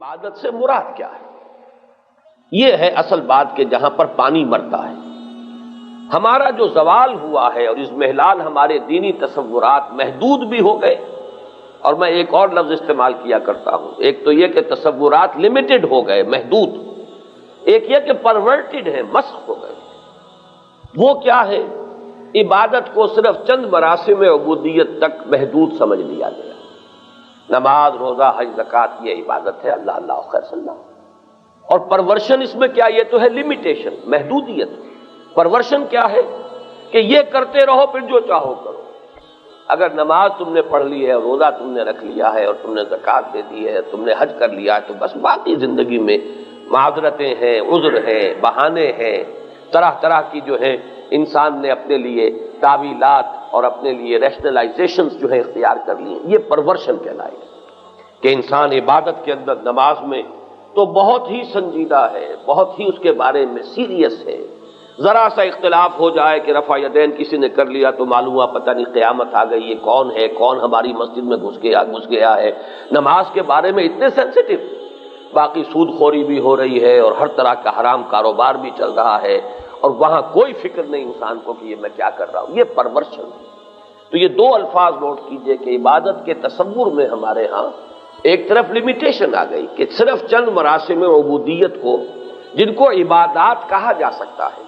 عبادت سے مراد کیا ہے؟ یہ ہے اصل بات کہ جہاں پر پانی مرتا ہے، ہمارا جو زوال ہوا ہے اور اس محلال ہمارے دینی تصورات محدود بھی ہو گئے، اور میں ایک اور لفظ استعمال کیا کرتا ہوں، ایک تو یہ کہ تصورات لمیٹڈ ہو گئے، محدود، ایک یہ کہ پرورٹڈ ہیں، مسخ ہو گئے۔ وہ کیا ہے؟ عبادت کو صرف چند مراسم عبودیت تک محدود سمجھ لیا گیا۔ نماز، روزہ، حج، زکوٰۃ یہ عبادت ہے، اللہ اللہ خیر صلی اللہ۔ اور پرورشن اس میں کیا؟ یہ تو ہے لمیٹیشن، محدودیت۔ پرورشن کیا ہے؟ کہ یہ کرتے رہو پھر جو چاہو کرو۔ اگر نماز تم نے پڑھ لی ہے، روزہ تم نے رکھ لیا ہے، اور تم نے زکوٰۃ دے دی ہے، تم نے حج کر لیا ہے، تو بس باقی زندگی میں معذرتیں ہیں، عذر ہیں، بہانے ہیں، طرح طرح کی جو ہے انسان نے اپنے لیے تعویلات اور اپنے لیے ریشنلائزیشنز جو ہے اختیار کر لی ہیں۔ یہ پرورشن کہلائے گا کہ انسان عبادت کے اندر نماز میں تو بہت ہی سنجیدہ ہے، بہت ہی اس کے بارے میں سیریس ہے۔ ذرا سا اختلاف ہو جائے کہ رفع یدین کسی نے کر لیا تو معلوم ہوا پتہ نہیں قیامت آ گئی، یہ کون ہے، کون ہماری مسجد میں گھس گیا ہے۔ نماز کے بارے میں اتنے سینسٹیو، باقی سود خوری بھی ہو رہی ہے اور ہر طرح کا حرام کاروبار بھی چل رہا ہے، اور وہاں کوئی فکر نہیں انسان کو کہ یہ میں کیا کر رہا ہوں۔ یہ پرورشن ہے۔ تو یہ دو الفاظ نوٹ کیجئے کہ عبادت کے تصور میں ہمارے ہاں ایک طرف لمیٹیشن آ گئی کہ صرف چند مراسم عبودیت کو، جن کو عبادات کہا جا سکتا ہے،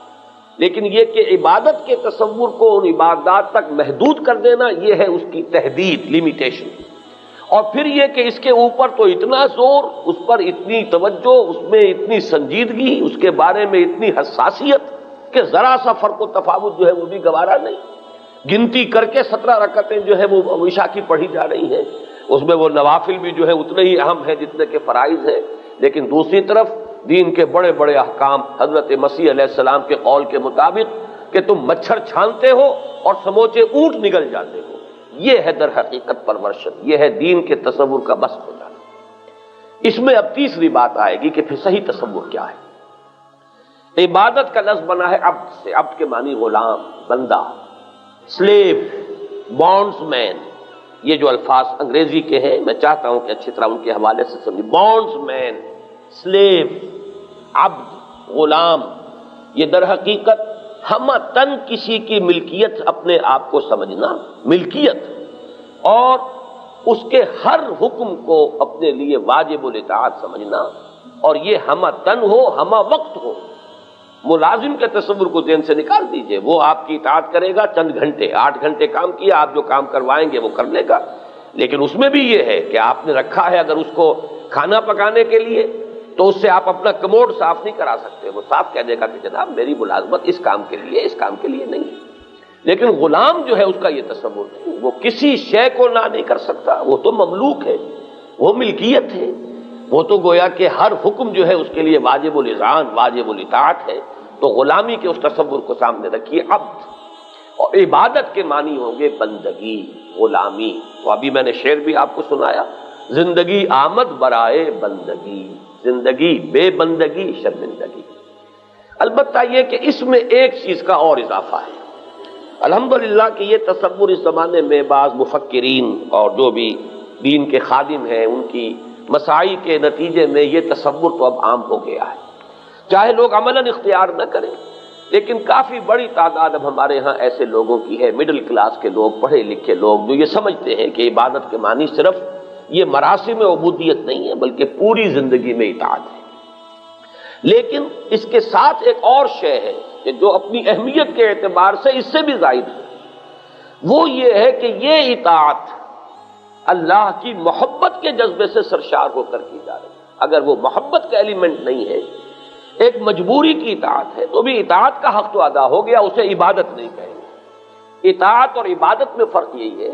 لیکن یہ کہ عبادت کے تصور کو ان عبادات تک محدود کر دینا، یہ ہے اس کی تحدید، لمیٹیشن۔ اور پھر یہ کہ اس کے اوپر تو اتنا زور، اس پر اتنی توجہ، اس میں اتنی سنجیدگی، اس کے بارے میں اتنی حساسیت کہ ذرا سا فرق و تفاوت جو ہے وہ بھی گوارا نہیں۔ گنتی کر کے 17 رکعتیں جو ہے وہ عشاء کی پڑھی جا رہی ہیں، اس میں وہ نوافل بھی جو ہے اتنے ہی اہم ہیں جتنے کہ فرائض ہیں، لیکن دوسری طرف دین کے بڑے بڑے احکام، حضرت مسیح علیہ السلام کے قول کے مطابق کہ تم مچھر چھانتے ہو اور سموچے اونٹ نگل جاتے ہو، یہ ہے در حقیقت پرورشن، یہ ہے دین کے تصور کا بس ہو جانا۔ اس میں اب تیسری بات آئے گی کہ پھر صحیح تصور کیا ہے۔ عبادت کا لفظ بنا ہے عبد سے، عبد کے معنی غلام، بندہ، سلیو، بانڈز مین۔ یہ جو الفاظ انگریزی کے ہیں میں چاہتا ہوں کہ اچھی طرح ان کے حوالے سے سمجھیں۔ بانڈز مین، سلیو، عبد، غلام، یہ در حقیقت ہمہ تن کسی کی ملکیت اپنے آپ کو سمجھنا، ملکیت، اور اس کے ہر حکم کو اپنے لیے واجب الاطاعت سمجھنا، اور یہ ہمہ تن ہو، ہمہ وقت ہو۔ ملازم کے تصور کو ذہن سے نکال دیجئے، وہ آپ کی اطاعت کرے گا چند گھنٹے، 8 گھنٹے کام کیا، آپ جو کام کروائیں گے وہ کر لے گا، لیکن اس میں بھی یہ ہے کہ آپ نے رکھا ہے اگر اس کو کھانا پکانے کے لیے تو اس سے آپ اپنا کموڈ صاف نہیں کرا سکتے، وہ صاف کہہ دے گا کہ جناب میری ملازمت اس کام کے لیے، اس کام کے لیے نہیں۔ لیکن غلام جو ہے اس کا یہ تصور نہیں، وہ کسی شے کو نہ نہیں کر سکتا، وہ تو مملوک ہے، وہ ملکیت ہے، وہ تو گویا کہ ہر حکم جو ہے اس کے لیے واجب الاذعان، واجب الاطاعت ہے۔ تو غلامی کے اس تصور کو سامنے رکھیے، عبد، اور عبادت کے معنی ہوں گے بندگی، غلامی۔ تو ابھی میں نے شعر بھی آپ کو سنایا، زندگی آمد برائے بندگی، زندگی بے بندگی شرمندگی۔ البتہ یہ کہ اس میں ایک چیز کا اور اضافہ ہے، الحمدللہ کہ یہ تصور اس زمانے میں بعض مفکرین اور جو بھی دین کے خادم ہیں ان کی مساعی کے نتیجے میں یہ تصور تو اب عام ہو گیا ہے، چاہے لوگ عملاً اختیار نہ کریں، لیکن کافی بڑی تعداد اب ہمارے ہاں ایسے لوگوں کی ہے، مڈل کلاس کے لوگ، پڑھے لکھے لوگ، جو یہ سمجھتے ہیں کہ عبادت کے معنی صرف یہ مراسم عبودیت نہیں ہے بلکہ پوری زندگی میں اطاعت ہے۔ لیکن اس کے ساتھ ایک اور شے ہے کہ جو اپنی اہمیت کے اعتبار سے اس سے بھی زائد ہے، وہ یہ ہے کہ یہ اطاعت اللہ کی محبت کے جذبے سے سرشار ہو کر کی جا رہی ہے۔ اگر وہ محبت کا ایلیمنٹ نہیں ہے، ایک مجبوری کی اطاعت ہے، تو بھی اطاعت کا حق تو ادا ہو گیا، اسے عبادت نہیں کہیں گے۔ اطاعت اور عبادت میں فرق یہی ہے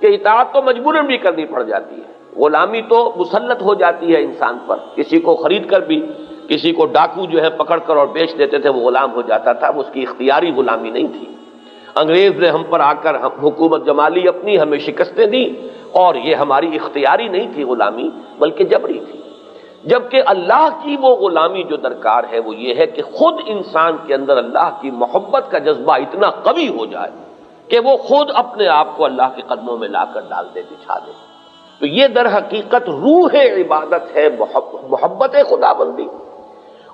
کہ اطاعت تو مجبوراً بھی کرنی پڑ جاتی ہے، غلامی تو مسلط ہو جاتی ہے انسان پر، کسی کو خرید کر بھی، کسی کو ڈاکو جو ہے پکڑ کر اور بیچ دیتے تھے وہ غلام ہو جاتا تھا، اس کی اختیاری غلامی نہیں تھی۔ انگریز نے ہم پر آ کر حکومت جمالی اپنی ہمیں شکستیں دی، اور یہ ہماری اختیاری نہیں تھی غلامی بلکہ جبری تھی۔ جبکہ اللہ کی وہ غلامی جو درکار ہے وہ یہ ہے کہ خود انسان کے اندر اللہ کی محبت کا جذبہ اتنا قوی ہو جائے کہ وہ خود اپنے آپ کو اللہ کے قدموں میں لا کر ڈال دے، بچھا دے۔ تو یہ در حقیقت روح عبادت ہے محبت خدا بندی،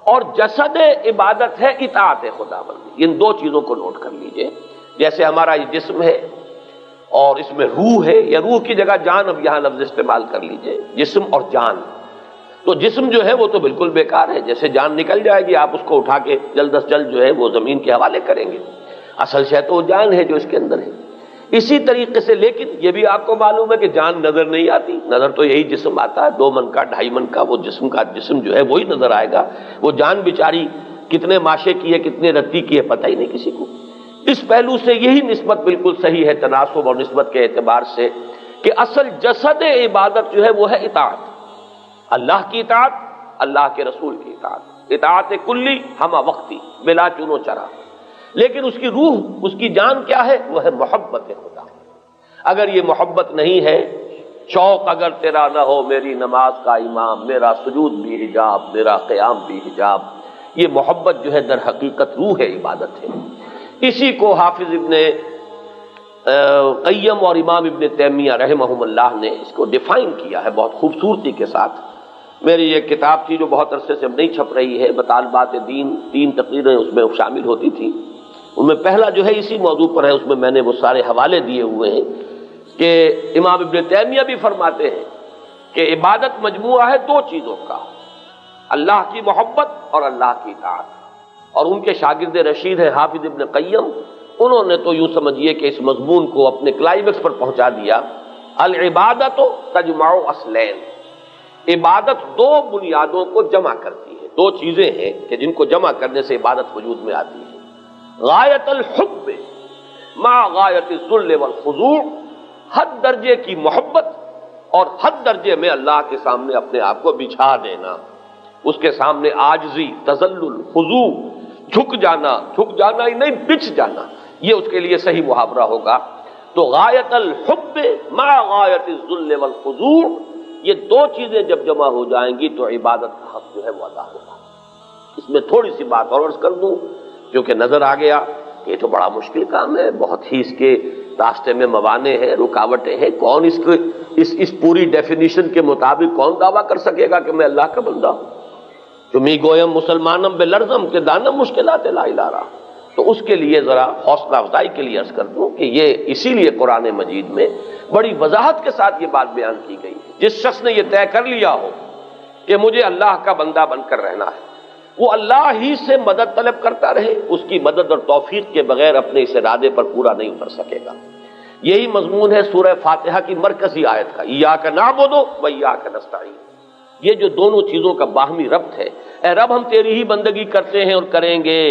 اور جسد عبادت ہے اطاعت خدا بندی۔ ان دو چیزوں کو نوٹ کر لیجئے۔ جیسے ہمارا یہ جسم ہے اور اس میں روح ہے، یا روح کی جگہ جان، اب یہاں لفظ استعمال کر لیجئے، جسم اور جان۔ تو جسم جو ہے وہ تو بالکل بیکار ہے، جیسے جان نکل جائے گی آپ اس کو اٹھا کے جلد از جلد جو ہے وہ زمین کے حوالے کریں گے، اصل شے تو جان ہے جو اس کے اندر ہے۔ اسی طریقے سے لیکن یہ بھی آپ کو معلوم ہے کہ جان نظر نہیں آتی، نظر تو یہی جسم آتا ہے، 2 من کا 2.5 من کا وہ جسم جو ہے وہی نظر آئے گا، وہ جان بیچاری کتنے ماشے کی ہے کتنے رتی کی ہے پتہ ہی نہیں کسی کو۔ اس پہلو سے یہی نسبت بالکل صحیح ہے تناسب اور نسبت کے اعتبار سے کہ اصل جسد عبادت جو ہے وہ ہے اطاعت، اللہ کی اطاعت، اللہ کے رسول کی اطاعت، اطاعت کلی ہمہ وقتی بلا چون و چرا۔ لیکن اس کی روح، اس کی جان کیا ہے؟ وہ ہے محبت خدا۔ اگر یہ محبت نہیں ہے، شوق اگر تیرا نہ ہو میری نماز کا امام، میرا سجود بھی حجاب، میرا قیام بھی حجاب، یہ محبت جو ہے در حقیقت روح عبادت ہے۔ اسی کو حافظ ابن قیم اور امام ابن تیمیہ رحمہم اللہ نے اس کو ڈیفائن کیا ہے بہت خوبصورتی کے ساتھ۔ میری یہ کتاب تھی جو بہت عرصے سے اب نہیں چھپ رہی ہے، مطالبات دین، 3 تقریریں اس میں شامل ہوتی تھی، ان میں پہلا جو ہے اسی موضوع پر ہے، اس میں میں نے وہ سارے حوالے دیے ہوئے ہیں کہ امام ابن تیمیہ بھی فرماتے ہیں کہ عبادت مجموعہ ہے 2 چیزوں کا، اللہ کی محبت اور اللہ کی اطاعت۔ اور ان کے شاگرد رشید ہیں حافظ ابن قیم، انہوں نے تو یوں سمجھیے کہ اس مضمون کو اپنے کلائمیکس پر پہنچا دیا، العبادت تجمع اصلین، عبادت 2 بنیادوں کو جمع کرتی ہے، 2 چیزیں ہیں کہ جن کو جمع کرنے سے عبادت وجود میں آتی ہے، غایت الحب مع غایت الذل والخضوع، حد درجے کی محبت اور حد درجے میں اللہ کے سامنے اپنے آپ کو بچھا دینا، اس کے سامنے عاجزی، تذلل، خضوع، جھک جانا ہی نہیں بچھ جانا، یہ اس کے لیے صحیح محاورہ ہوگا۔ تو غایت الحب مع غایت الذل والخضوع، یہ 2 چیزیں جب جمع ہو جائیں گی تو عبادت کا حق جو ہے وہ ادا ہوگا۔ اس میں تھوڑی سی بات اور عرض کر دوں، کیونکہ نظر آ گیا کہ یہ تو بڑا مشکل کام ہے، بہت ہی اس کے راستے میں موانع ہیں، رکاوٹیں ہیں، کون اس پوری ڈیفینیشن کے مطابق کون دعویٰ کر سکے گا کہ میں اللہ کا بندہ ہوں؟ چمی گویم مسلمانم بے لرزم کہ دانم مشکلات لا الہ رہا۔ تو اس کے لیے ذرا حوصلہ افزائی کے لیے عرض کر دوں کہ یہ اسی لیے قرآن مجید میں بڑی وضاحت کے ساتھ یہ بات بیان کی گئی ہے۔ جس شخص نے یہ طے کر لیا ہو کہ مجھے اللہ کا بندہ بن کر رہنا ہے، وہ اللہ ہی سے مدد طلب کرتا رہے، اس کی مدد اور توفیق کے بغیر اپنے اس ارادے پر پورا نہیں اتر سکے گا۔ یہی مضمون ہے سورہ فاتحہ کی مرکزی آیت کا، ایاک نعبد و ایاک نستعین۔ یہ جو دونوں چیزوں کا باہمی ربط ہے، اے رب ہم تیری ہی بندگی کرتے ہیں اور کریں گے،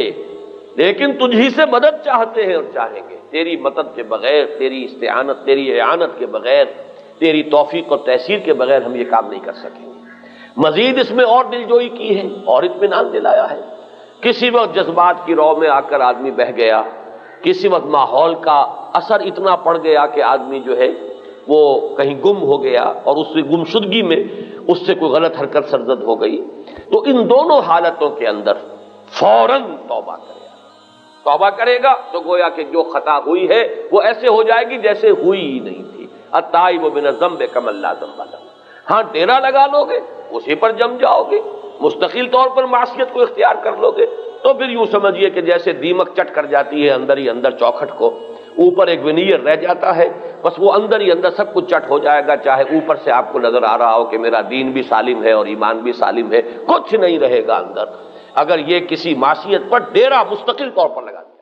لیکن تجھ ہی سے مدد چاہتے ہیں اور چاہیں گے، تیری مدد کے بغیر، تیری استعانت، تیری اعانت کے بغیر، تیری توفیق اور تیسیر کے بغیر ہم یہ کام نہیں کر سکیں گے۔ مزید اس میں اور دلجوئی کی ہے اور اطمینان دلایا ہے۔ کسی وقت جذبات کی رو میں آ کر آدمی بہہ گیا، کسی وقت ماحول کا اثر اتنا پڑ گیا کہ آدمی جو ہے وہ کہیں گم ہو گیا اور اس کی گمشدگی میں اس سے کوئی غلط حرکت سرزد ہو گئی، تو ان دونوں حالتوں کے اندر فوراً توبہ کرے گا تو گویا کہ جو خطا ہوئی ہے وہ ایسے ہو جائے گی جیسے ہوئی ہی نہیں تھی۔ التائب من الذنب کمن لا ذنب له۔ ہاں ڈیرا لگا لو گے، اسی پر جم جاؤ گے، مستقل طور پر معصیت کو اختیار کر لو گے، تو پھر یوں سمجھیے کہ جیسے دیمک چٹ کر جاتی ہے اندر ہی اندر چوکھٹ کو، اوپر ایک ونیئر رہ جاتا ہے، بس وہ اندر ہی اندر سب کچھ چٹ ہو جائے گا، چاہے اوپر سے آپ کو نظر آ رہا ہو کہ میرا دین بھی سالم ہے اور ایمان بھی سالم ہے، کچھ نہیں رہے گا اندر، اگر یہ کسی معصیت پر ڈیرا مستقل طور پر لگا دیا۔